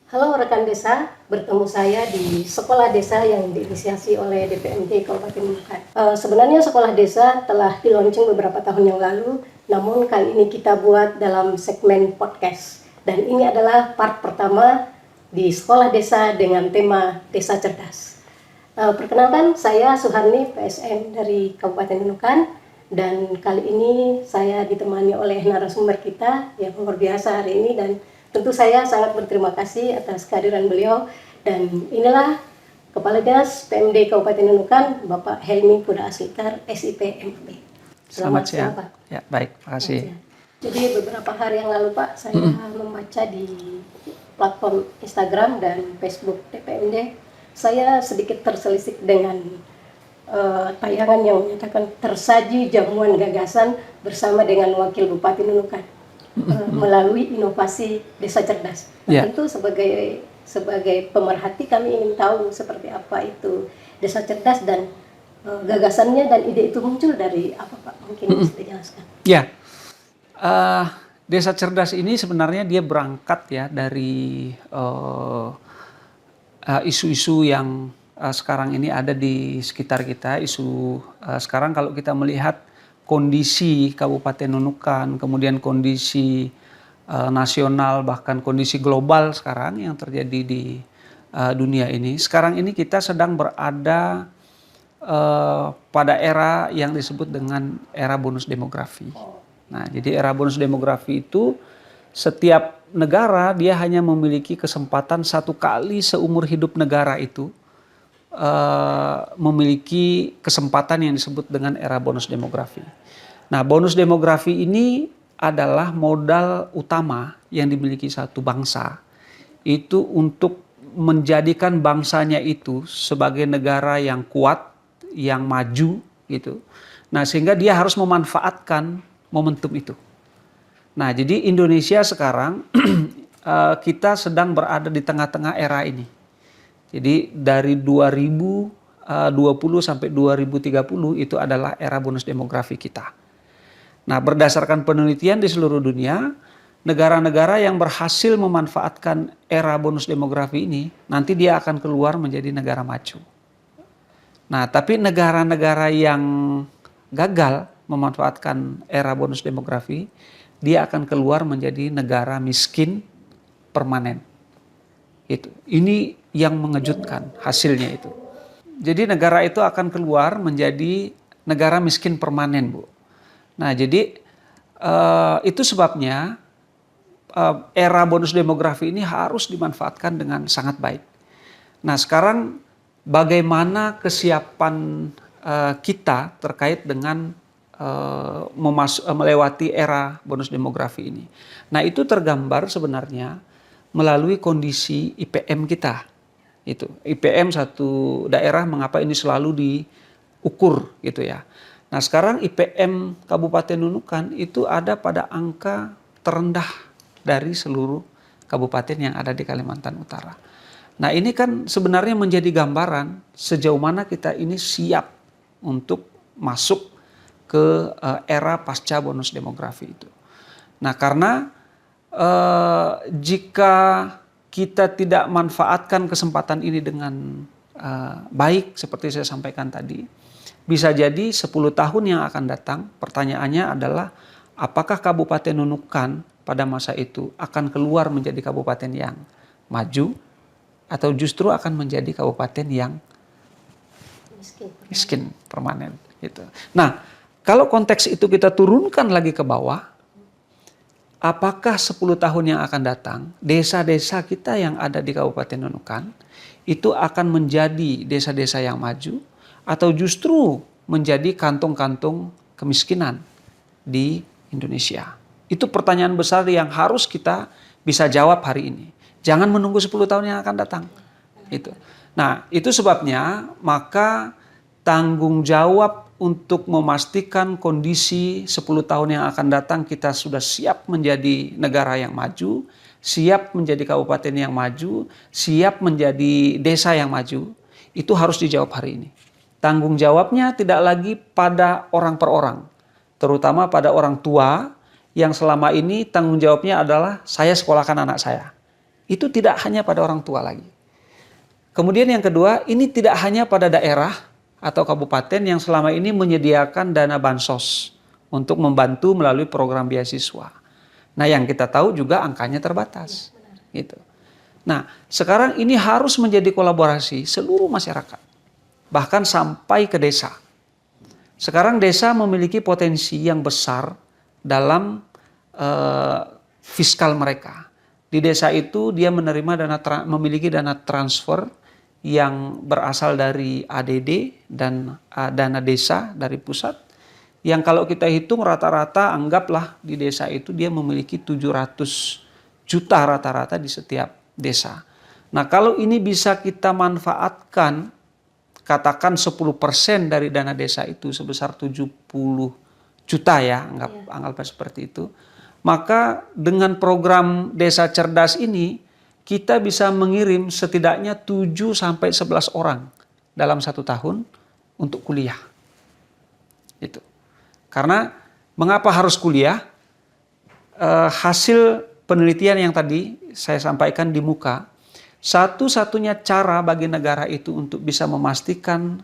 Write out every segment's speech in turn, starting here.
Halo rekan desa, bertemu saya di sekolah desa yang diinisiasi oleh DPMD Kabupaten Nunukan. Sebenarnya sekolah desa telah dilaunching beberapa tahun yang lalu, namun kali ini kita buat dalam segmen podcast. Dan ini adalah part pertama di sekolah desa dengan tema Desa Cerdas. Perkenalkan, saya Suharni, PSN dari Kabupaten Nunukan. Dan kali ini saya ditemani oleh narasumber kita yang luar biasa hari ini, dan tentu saya sangat berterima kasih atas kehadiran beliau. Dan inilah Kepala Dinas PMD Kabupaten Nunukan, Bapak Helmi Kuda Aslikar, SIP MAP. Selamat siang, Pak. Ya, baik, makasih. Jadi beberapa hari yang lalu Pak, saya membaca di platform Instagram dan Facebook DPMD, saya sedikit terselisik dengan tayangan yang menyatakan tersaji jamuan gagasan bersama dengan Wakil Bupati Nunukan melalui inovasi Desa Cerdas. Nah, tentu sebagai pemerhati kami ingin tahu seperti apa itu Desa Cerdas dan gagasannya dan ide itu muncul dari apa Pak? Mungkin bisa dijelaskan. Ya, Desa Cerdas ini sebenarnya dia berangkat ya dari isu-isu yang sekarang ini ada di sekitar kita. Sekarang kalau kita melihat kondisi Kabupaten Nunukan, kemudian kondisi nasional, bahkan kondisi global sekarang yang terjadi di dunia ini. Sekarang ini kita sedang berada pada era yang disebut dengan era bonus demografi. Nah, jadi era bonus demografi itu setiap negara dia hanya memiliki kesempatan satu kali seumur hidup negara itu memiliki kesempatan yang disebut dengan era bonus demografi. Nah, bonus demografi ini adalah modal utama yang dimiliki satu bangsa itu untuk menjadikan bangsanya itu sebagai negara yang kuat, yang maju gitu. Nah, sehingga dia harus memanfaatkan momentum itu. Nah, jadi Indonesia sekarang kita sedang berada di tengah-tengah era ini. Jadi dari 2020 sampai 2030 itu adalah era bonus demografi kita. Nah, berdasarkan penelitian di seluruh dunia, negara-negara yang berhasil memanfaatkan era bonus demografi ini, nanti dia akan keluar menjadi negara maju. Nah, tapi negara-negara yang gagal memanfaatkan era bonus demografi, dia akan keluar menjadi negara miskin permanen. Ini yang mengejutkan hasilnya itu. Jadi negara itu akan keluar menjadi negara miskin permanen, Bu. Nah, jadi itu sebabnya era bonus demografi ini harus dimanfaatkan dengan sangat baik. Nah, sekarang bagaimana kesiapan kita terkait dengan melewati era bonus demografi ini. Nah, itu tergambar sebenarnya melalui kondisi IPM kita. Itu IPM satu daerah mengapa ini selalu diukur gitu ya. Nah, sekarang IPM Kabupaten Nunukan itu ada pada angka terendah dari seluruh kabupaten yang ada di Kalimantan Utara. Nah, ini kan sebenarnya menjadi gambaran sejauh mana kita ini siap untuk masuk ke era pasca bonus demografi itu. Nah, karena jika kita tidak manfaatkan kesempatan ini dengan baik seperti saya sampaikan tadi, bisa jadi 10 tahun yang akan datang, pertanyaannya adalah apakah Kabupaten Nunukan pada masa itu akan keluar menjadi kabupaten yang maju atau justru akan menjadi kabupaten yang miskin permanen gitu. Nah, kalau konteks itu kita turunkan lagi ke bawah, apakah 10 tahun yang akan datang desa-desa kita yang ada di Kabupaten Nunukan itu akan menjadi desa-desa yang maju atau justru menjadi kantong-kantong kemiskinan di Indonesia? Itu pertanyaan besar yang harus kita bisa jawab hari ini. Jangan menunggu 10 tahun yang akan datang. Itu. Nah, itu sebabnya maka tanggung jawab untuk memastikan kondisi 10 tahun yang akan datang kita sudah siap menjadi negara yang maju, siap menjadi kabupaten yang maju, siap menjadi desa yang maju, itu harus dijawab hari ini. Tanggung jawabnya tidak lagi pada orang per orang, terutama pada orang tua yang selama ini tanggung jawabnya adalah saya sekolahkan anak saya. itu tidak hanya pada orang tua lagi. Kemudian yang kedua, ini tidak hanya pada daerah atau kabupaten yang selama ini menyediakan dana bansos untuk membantu melalui program beasiswa. Nah, yang kita tahu juga angkanya terbatas. Gitu. Nah, sekarang ini harus menjadi kolaborasi seluruh masyarakat, bahkan sampai ke desa. Sekarang desa memiliki potensi yang besar dalam fiskal mereka. Di desa itu dia menerima memiliki dana transfer yang berasal dari ADD dan dana desa dari pusat. Yang kalau kita hitung rata-rata anggaplah di desa itu dia memiliki 700 juta rata-rata di setiap desa. Nah, kalau ini bisa kita manfaatkan, katakan 10% dari dana desa itu sebesar 70 juta ya, anggap seperti itu. Maka dengan program Desa Cerdas ini kita bisa mengirim setidaknya 7 sampai 11 orang dalam 1 tahun untuk kuliah. Itu. Karena mengapa harus kuliah? Hasil penelitian yang tadi saya sampaikan di muka, satu-satunya cara bagi negara itu untuk bisa memastikan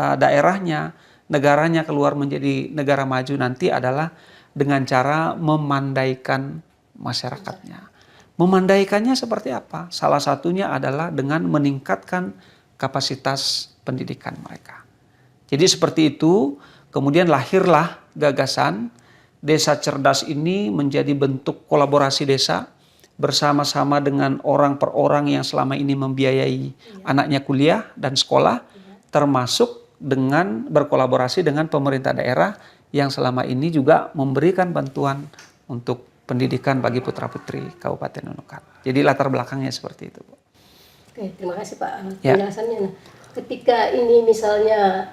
daerahnya, negaranya keluar menjadi negara maju nanti adalah dengan cara memandaikan masyarakatnya. Memandaikannya seperti apa? Salah satunya adalah dengan meningkatkan kapasitas pendidikan mereka. Jadi seperti itu, kemudian lahirlah gagasan Desa Cerdas ini menjadi bentuk kolaborasi desa bersama-sama dengan orang per orang yang selama ini membiayai anaknya kuliah dan sekolah, termasuk dengan berkolaborasi dengan pemerintah daerah yang selama ini juga memberikan bantuan untuk pendidikan bagi putra-putri Kabupaten Nunukan. Jadi latar belakangnya seperti itu, Bu. Oke, terima kasih Pak penjelasannya. Nah, ketika ini misalnya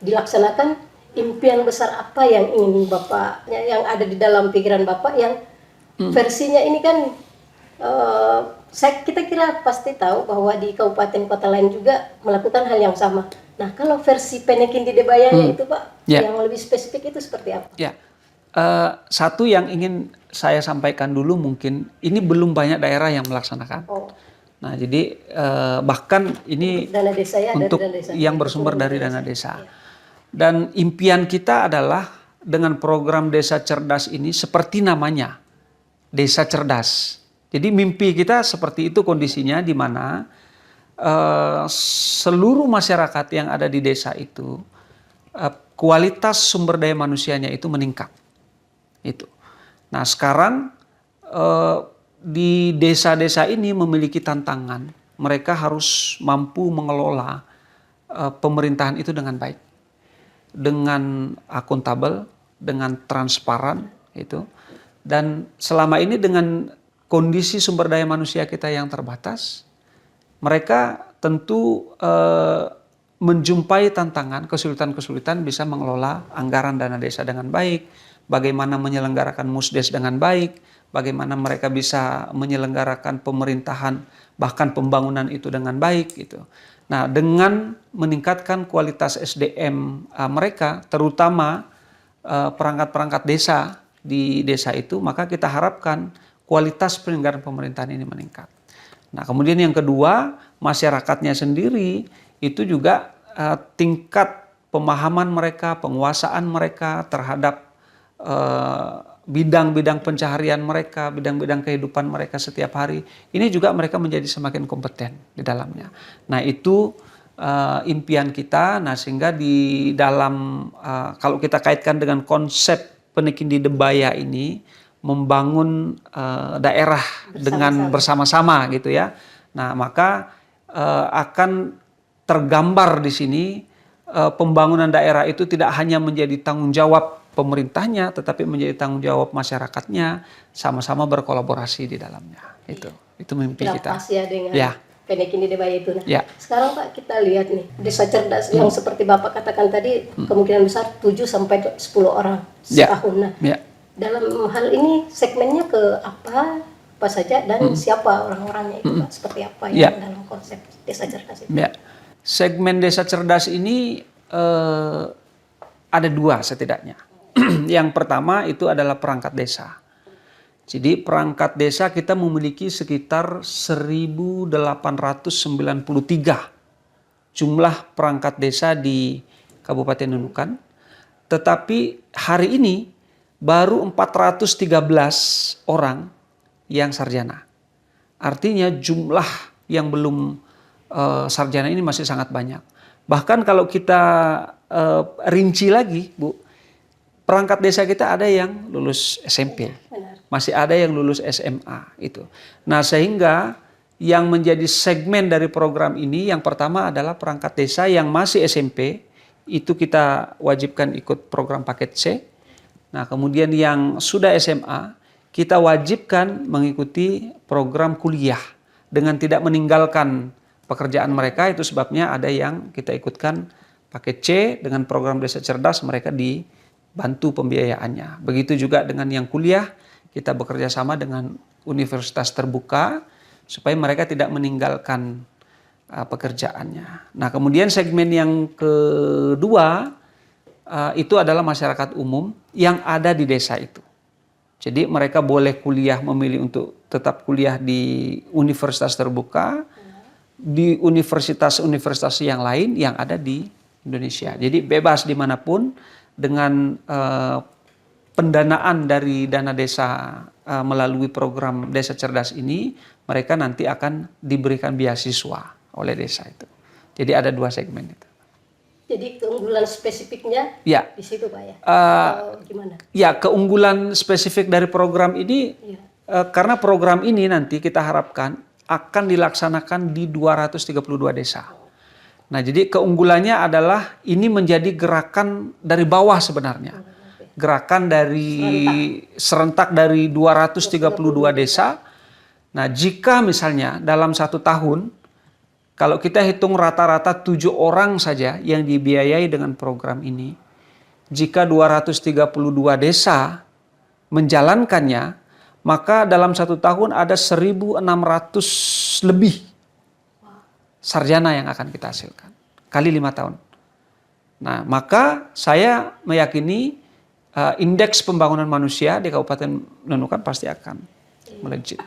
dilaksanakan, impian besar apa yang ingin Bapak, yang ada di dalam pikiran Bapak yang versinya ini kan kita kira pasti tahu bahwa di kabupaten kota lain juga melakukan hal yang sama. Nah, kalau versi Penekin di Debayanya itu Pak, yang lebih spesifik itu seperti apa? Ya. Satu yang ingin saya sampaikan dulu, mungkin ini belum banyak daerah yang melaksanakan. Nah, jadi bahkan ini dana desa untuk dari dana desa, yang bersumber dari dana desa. Dan impian kita adalah dengan program Desa Cerdas ini seperti namanya, Desa Cerdas. Jadi mimpi kita seperti itu kondisinya, di mana seluruh masyarakat yang ada di desa itu kualitas sumber daya manusianya itu meningkat. Itu. Nah, sekarang di desa-desa ini memiliki tantangan. Mereka harus mampu mengelola pemerintahan itu dengan baik, dengan akuntabel, dengan transparan, itu. Dan selama ini dengan kondisi sumber daya manusia kita yang terbatas, mereka tentu menjumpai tantangan, kesulitan-kesulitan bisa mengelola anggaran dana desa dengan baik, bagaimana menyelenggarakan musdes dengan baik, bagaimana mereka bisa menyelenggarakan pemerintahan bahkan pembangunan itu dengan baik gitu. Nah, dengan meningkatkan kualitas SDM mereka, terutama perangkat-perangkat desa di desa itu, maka kita harapkan kualitas penyelenggaraan pemerintahan ini meningkat. Nah, kemudian yang kedua, masyarakatnya sendiri itu juga tingkat pemahaman mereka, penguasaan mereka terhadap bidang-bidang pencaharian mereka, bidang-bidang kehidupan mereka setiap hari, ini juga mereka menjadi semakin kompeten di dalamnya. Nah, itu impian kita. Nah, sehingga di dalam kalau kita kaitkan dengan konsep Penekin di Debaya ini, membangun daerah dengan bersama-sama gitu ya. Nah, maka akan tergambar di sini pembangunan daerah itu tidak hanya menjadi tanggung jawab pemerintahnya, tetapi menjadi tanggung jawab masyarakatnya, sama-sama berkolaborasi di dalamnya. Itu mimpi kita. Ya dengan Penekin di Debaya itu. Nah, sekarang Pak, kita lihat nih Desa Cerdas yang seperti Bapak katakan tadi, kemungkinan besar 7 sampai 10 orang setahun. Nah, dalam hal ini segmennya ke apa saja dan siapa orang-orangnya itu Pak, seperti apa yang dalam konsep Desa Cerdas itu? Segmen Desa Cerdas ini ada 2 setidaknya. Yang pertama itu adalah perangkat desa. Jadi perangkat desa kita memiliki sekitar 1.893 jumlah perangkat desa di Kabupaten Nunukan. Tetapi hari ini baru 413 orang yang sarjana. Artinya jumlah yang belum sarjana ini masih sangat banyak. Bahkan kalau kita rinci lagi, Bu, perangkat desa kita ada yang lulus SMP, masih ada yang lulus SMA itu. Nah, sehingga yang menjadi segmen dari program ini yang pertama adalah perangkat desa yang masih SMP, itu kita wajibkan ikut program paket C. Nah, kemudian yang sudah SMA, kita wajibkan mengikuti program kuliah dengan tidak meninggalkan pekerjaan mereka. Itu sebabnya ada yang kita ikutkan paket C dengan program Desa Cerdas, mereka dibantu pembiayaannya. Begitu juga dengan yang kuliah, kita bekerja sama dengan universitas terbuka supaya mereka tidak meninggalkan pekerjaannya. Nah, kemudian segmen yang kedua itu adalah masyarakat umum yang ada di desa itu. Jadi mereka boleh kuliah, memilih untuk tetap kuliah di universitas terbuka, di universitas-universitas yang lain yang ada di Indonesia. Jadi bebas dimanapun dengan pendanaan dari dana desa melalui program Desa Cerdas ini, mereka nanti akan diberikan beasiswa oleh desa itu. Jadi ada dua segmen itu. Jadi keunggulan spesifiknya ya, di situ Pak ya? Atau gimana? Ya, keunggulan spesifik dari program ini, karena program ini nanti kita harapkan akan dilaksanakan di 232 desa. Nah, jadi keunggulannya adalah ini menjadi gerakan dari bawah sebenarnya. Gerakan dari serentak dari 232 desa. Nah, jika misalnya dalam 1 tahun, kalau kita hitung rata-rata 7 orang saja yang dibiayai dengan program ini, jika 232 desa menjalankannya, maka dalam 1 tahun ada 1.600 lebih sarjana yang akan kita hasilkan. Kali 5 tahun. Nah, maka saya meyakini indeks pembangunan manusia di Kabupaten Nunukan pasti akan melejit.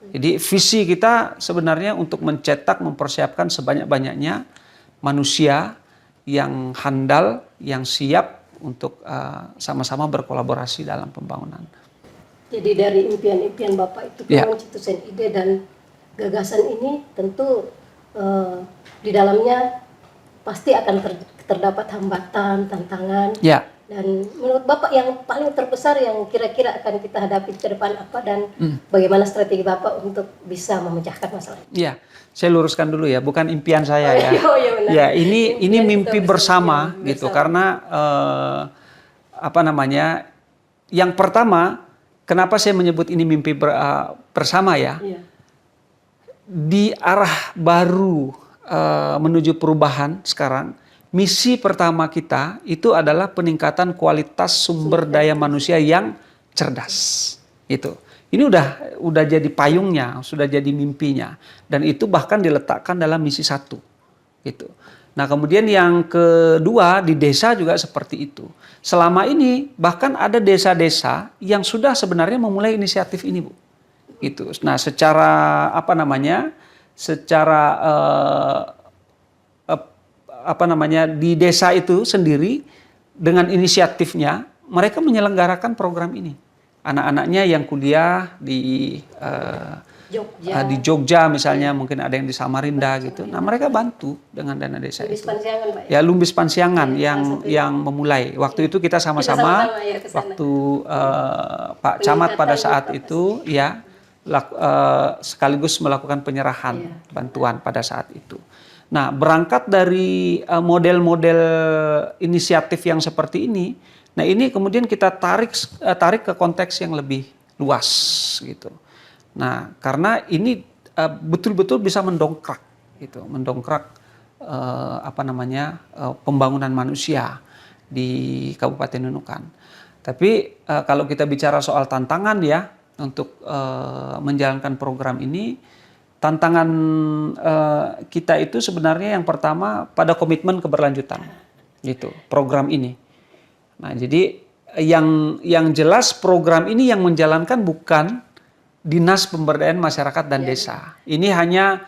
Jadi visi kita sebenarnya untuk mencetak, mempersiapkan sebanyak-banyaknya manusia yang handal, yang siap untuk sama-sama berkolaborasi dalam pembangunan. Jadi dari impian-impian Bapak itu mencetuskan ide dan gagasan ini tentu di dalamnya pasti akan terdapat hambatan, tantangan. Ya. Dan menurut Bapak yang paling terbesar yang kira-kira akan kita hadapi ke depan apa dan bagaimana strategi Bapak untuk bisa memecahkan masalah? Iya, saya luruskan dulu ya, bukan impian saya ya. Benar. Ya, ini mimpi bersama gitu, karena yang pertama, kenapa saya menyebut ini mimpi bersama ya? Iya. Di arah baru menuju perubahan sekarang. Misi pertama kita itu adalah peningkatan kualitas sumber daya manusia yang cerdas. Itu. Ini udah jadi payungnya, sudah jadi mimpinya, dan itu bahkan diletakkan dalam misi 1. Gitu. Nah, kemudian yang kedua di desa juga seperti itu. Selama ini bahkan ada desa-desa yang sudah sebenarnya memulai inisiatif ini, Bu. Gitu. Nah, secara di desa itu sendiri dengan inisiatifnya mereka menyelenggarakan program ini. Anak-anaknya yang kuliah di Jogja misalnya, mungkin ada yang di Samarinda gitu. Nah, mereka bantu dengan dana desa itu. Ya, Lumbis Pansiangan yang memulai. Waktu itu kita sama-sama waktu Pak Camat pada saat itu ya sekaligus melakukan penyerahan bantuan pada saat itu. Nah, berangkat dari model-model inisiatif yang seperti ini, nah ini kemudian kita tarik ke konteks yang lebih luas gitu. Nah, karena ini betul-betul bisa mendongkrak pembangunan manusia di Kabupaten Nunukan. Tapi kalau kita bicara soal tantangan ya untuk menjalankan program ini, tantangan kita itu sebenarnya yang pertama pada komitmen keberlanjutan gitu program ini. Nah, jadi yang jelas program ini yang menjalankan bukan Dinas Pemberdayaan Masyarakat dan Desa. Ini hanya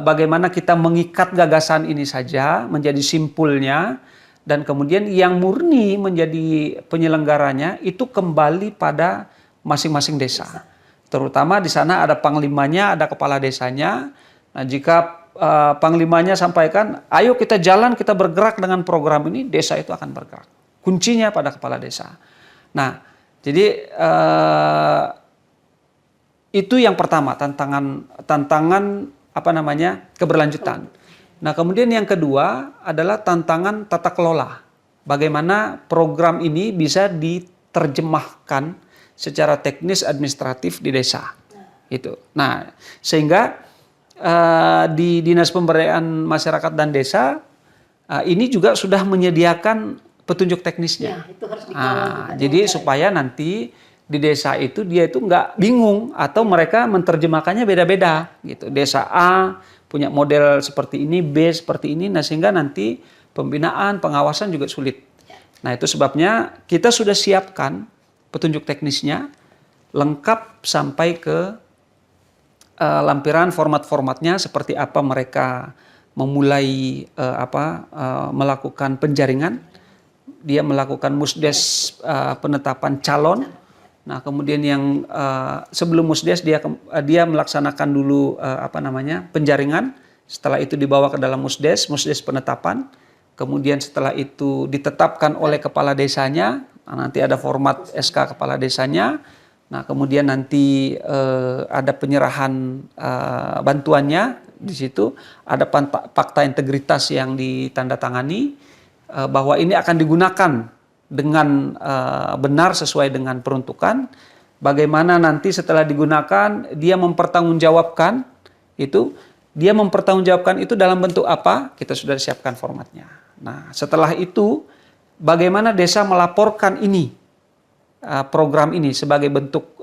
bagaimana kita mengikat gagasan ini saja menjadi simpulnya, dan kemudian yang murni menjadi penyelenggaranya itu kembali pada masing-masing desa. Terutama di sana ada panglimanya, ada kepala desanya. Nah, jika panglimanya sampaikan, ayo kita jalan, kita bergerak dengan program ini, desa itu akan bergerak. Kuncinya pada kepala desa. Nah, jadi itu yang pertama, tantangan keberlanjutan. Nah, kemudian yang kedua adalah tantangan tata kelola. Bagaimana program ini bisa diterjemahkan secara teknis administratif di desa. Itu. Nah, sehingga di Dinas Pemberdayaan Masyarakat dan Desa ini juga sudah menyediakan petunjuk teknisnya. Ya, itu harus dikawal jadi supaya nanti di desa itu dia itu nggak bingung atau mereka menerjemahkannya beda-beda gitu. Desa A punya model seperti ini, B seperti ini, nah sehingga nanti pembinaan, pengawasan juga sulit. Nah, itu sebabnya kita sudah siapkan petunjuk teknisnya lengkap sampai ke lampiran format-formatnya seperti apa mereka memulai melakukan penjaringan. Dia melakukan musdes penetapan calon. Nah, kemudian yang sebelum musdes dia melaksanakan dulu penjaringan. Setelah itu dibawa ke dalam musdes penetapan. Kemudian setelah itu ditetapkan oleh kepala desanya. Nah, nanti ada format SK kepala desanya. Nah, kemudian nanti ada penyerahan bantuannya di situ. Ada fakta integritas yang ditandatangani. Bahwa ini akan digunakan dengan benar sesuai dengan peruntukan. Bagaimana nanti setelah digunakan dia mempertanggungjawabkan itu. Dia mempertanggungjawabkan itu dalam bentuk apa? Kita sudah siapkan formatnya. Nah, setelah itu bagaimana desa melaporkan ini program ini sebagai bentuk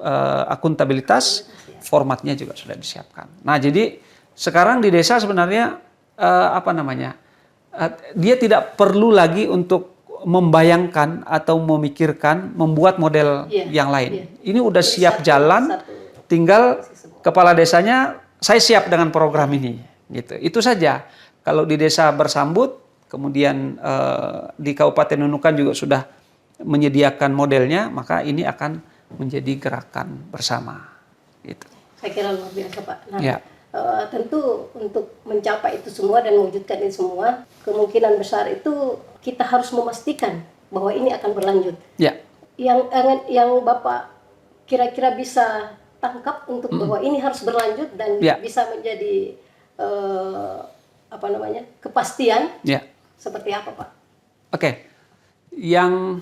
akuntabilitas, formatnya juga sudah disiapkan. Nah, jadi sekarang di desa sebenarnya dia tidak perlu lagi untuk membayangkan atau memikirkan membuat model yang lain. Ini udah siap jalan, tinggal kepala desanya saya siap dengan program ini. Gitu. Itu saja. Kalau di desa bersambut, kemudian di Kabupaten Nunukan juga sudah menyediakan modelnya, maka ini akan menjadi gerakan bersama. Gitu. Saya kira luar biasa, Pak. Nah, ya. Tentu untuk mencapai itu semua dan mewujudkan ini semua, kemungkinan besar itu kita harus memastikan bahwa ini akan berlanjut. Ya. Yang Bapak kira-kira bisa tangkap untuk bahwa ini harus berlanjut dan bisa menjadi kepastian. Ya. Seperti apa, Pak? Oke. Yang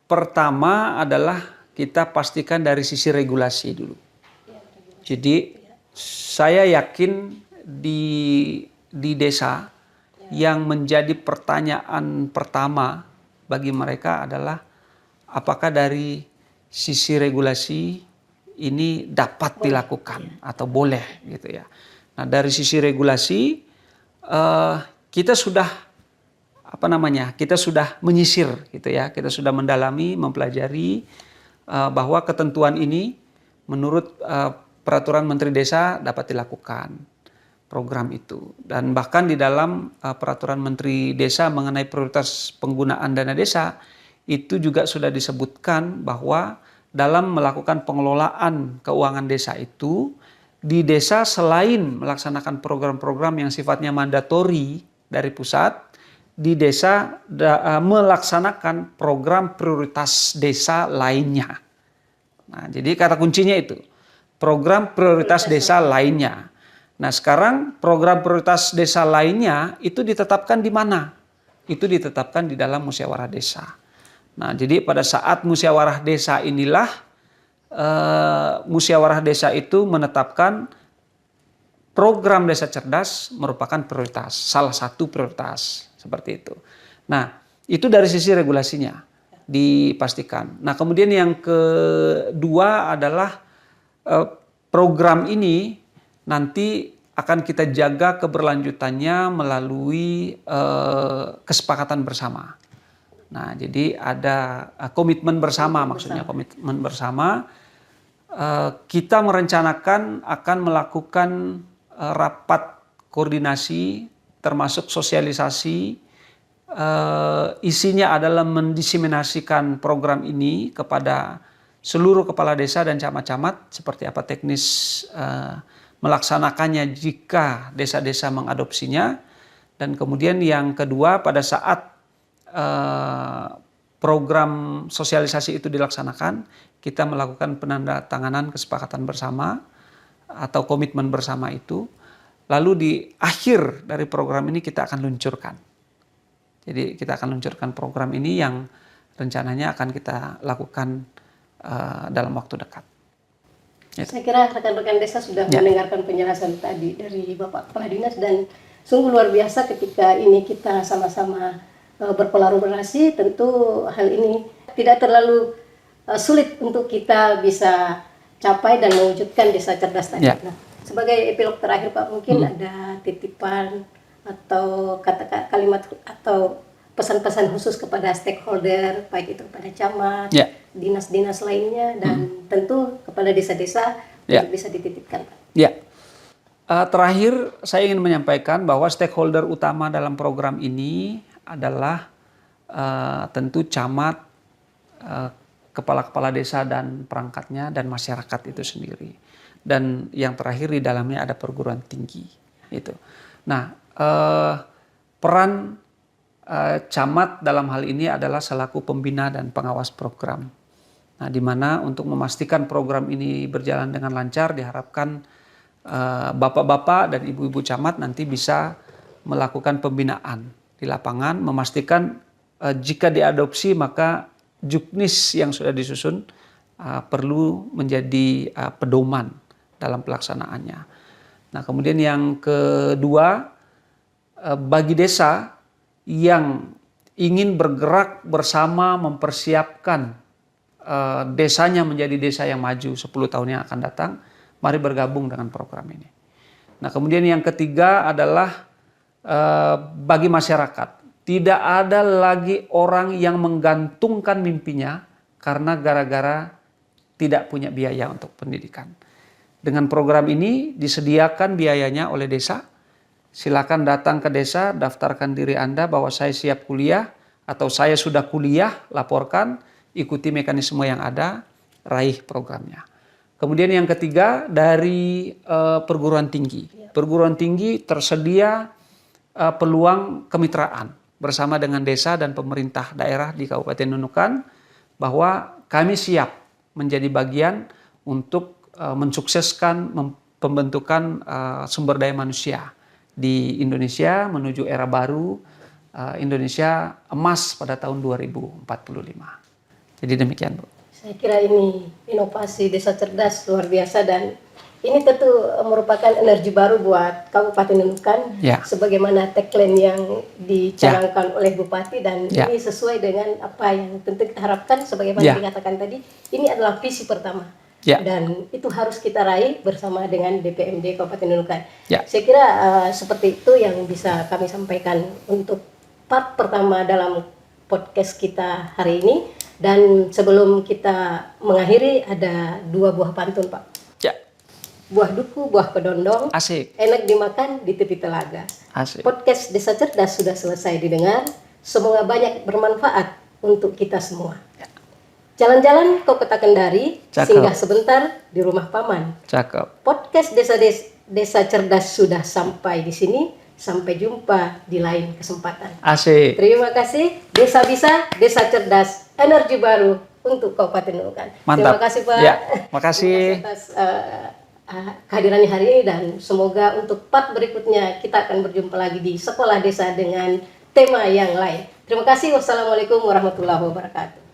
pertama adalah kita pastikan dari sisi regulasi dulu. Jadi saya yakin di desa yang menjadi pertanyaan pertama bagi mereka adalah apakah dari sisi regulasi ini dapat dilakukan atau boleh gitu ya. Nah, dari sisi regulasi kita sudah kita sudah menyisir gitu ya. Kita sudah mendalami, mempelajari bahwa ketentuan ini menurut Peraturan Menteri Desa dapat dilakukan program itu. Dan bahkan di dalam Peraturan Menteri Desa mengenai prioritas penggunaan dana desa itu juga sudah disebutkan bahwa dalam melakukan pengelolaan keuangan desa itu di desa selain melaksanakan program-program yang sifatnya mandatori dari pusat, di desa melaksanakan program prioritas desa lainnya. Nah, jadi kata kuncinya itu. Program prioritas desa lainnya. Nah, sekarang program prioritas desa lainnya itu ditetapkan di mana? Itu ditetapkan di dalam musyawarah desa. Nah, jadi pada saat musyawarah desa inilah musyawarah desa itu menetapkan program desa cerdas merupakan prioritas, salah satu prioritas seperti itu. Nah, itu dari sisi regulasinya dipastikan. Nah, kemudian yang kedua adalah program ini nanti akan kita jaga keberlanjutannya melalui kesepakatan bersama. Nah, jadi ada komitmen bersama, maksudnya komitmen bersama. Kita merencanakan akan melakukan rapat koordinasi termasuk sosialisasi. Isinya adalah mendiseminasikan program ini kepada seluruh kepala desa dan camat-camat seperti apa teknis melaksanakannya jika desa-desa mengadopsinya. Dan kemudian yang kedua, pada saat program sosialisasi itu dilaksanakan, kita melakukan penandatanganan kesepakatan bersama atau komitmen bersama itu. Lalu di akhir dari program ini kita akan luncurkan. Jadi kita akan luncurkan program ini yang rencananya akan kita lakukan dalam waktu dekat. Saya kira rekan-rekan desa sudah mendengarkan penjelasan tadi dari Bapak Kepala Dinas, dan sungguh luar biasa ketika ini kita sama-sama berkolaborasi. Tentu hal ini tidak terlalu sulit untuk kita bisa capai dan mewujudkan desa cerdas tadi. Nah, sebagai epilog terakhir Pak, mungkin ada titipan atau kalimat atau pesan-pesan khusus kepada stakeholder, baik itu kepada camat, dinas-dinas lainnya, dan tentu kepada desa-desa untuk bisa dititipkan Pak. Terakhir saya ingin menyampaikan bahwa stakeholder utama dalam program ini adalah tentu camat, kepala-kepala desa dan perangkatnya, dan masyarakat itu sendiri. Dan yang terakhir di dalamnya ada perguruan tinggi. Itu. Nah, peran camat dalam hal ini adalah selaku pembina dan pengawas program. Nah, di mana untuk memastikan program ini berjalan dengan lancar, diharapkan bapak-bapak dan ibu-ibu camat nanti bisa melakukan pembinaan di lapangan, memastikan jika diadopsi maka juknis yang sudah disusun perlu menjadi pedoman dalam pelaksanaannya. Nah, kemudian yang kedua, bagi desa yang ingin bergerak bersama mempersiapkan desanya menjadi desa yang maju 10 tahun yang akan datang, mari bergabung dengan program ini. Nah, kemudian yang ketiga adalah bagi masyarakat, tidak ada lagi orang yang menggantungkan mimpinya karena gara-gara tidak punya biaya untuk pendidikan. Dengan program ini disediakan biayanya oleh desa. Silakan datang ke desa, daftarkan diri Anda bahwa saya siap kuliah atau saya sudah kuliah, laporkan, ikuti mekanisme yang ada, raih programnya. Kemudian yang ketiga dari perguruan tinggi. Perguruan tinggi tersedia peluang kemitraan bersama dengan desa dan pemerintah daerah di Kabupaten Nunukan, bahwa kami siap menjadi bagian untuk mensukseskan pembentukan sumber daya manusia di Indonesia menuju era baru Indonesia emas pada tahun 2045. Jadi demikian, Bu. Saya kira ini inovasi desa cerdas luar biasa, dan ini tentu merupakan energi baru buat Kabupaten Nunukan, sebagaimana tagline yang dicanangkan oleh Bupati, dan ini sesuai dengan apa yang tentu kita harapkan. Sebagaimana dikatakan tadi, ini adalah visi pertama. Dan itu harus kita raih bersama dengan DPMD Kabupaten Nunukan. Saya kira seperti itu yang bisa kami sampaikan untuk part pertama dalam podcast kita hari ini. Dan sebelum kita mengakhiri, ada 2 buah pantun Pak. Buah duku, buah kedondong, asik, enak dimakan di tepi telaga. Asik. Podcast Desa Cerdas sudah selesai didengar. Semoga banyak bermanfaat untuk kita semua. Jalan-jalan ke Kota Kendari, singgah sebentar di rumah Paman. Cakep. Podcast Desa Cerdas sudah sampai di sini. Sampai jumpa di lain kesempatan. Asik. Terima kasih. Desa Bisa, Desa Cerdas, energi baru untuk Kabupaten Nunukan. Mantap. Terima kasih Pak. Makasih atas kehadirannya hari ini, dan semoga untuk part berikutnya kita akan berjumpa lagi di Sekolah Desa dengan tema yang lain. Terima kasih. Wassalamualaikum warahmatullahi wabarakatuh.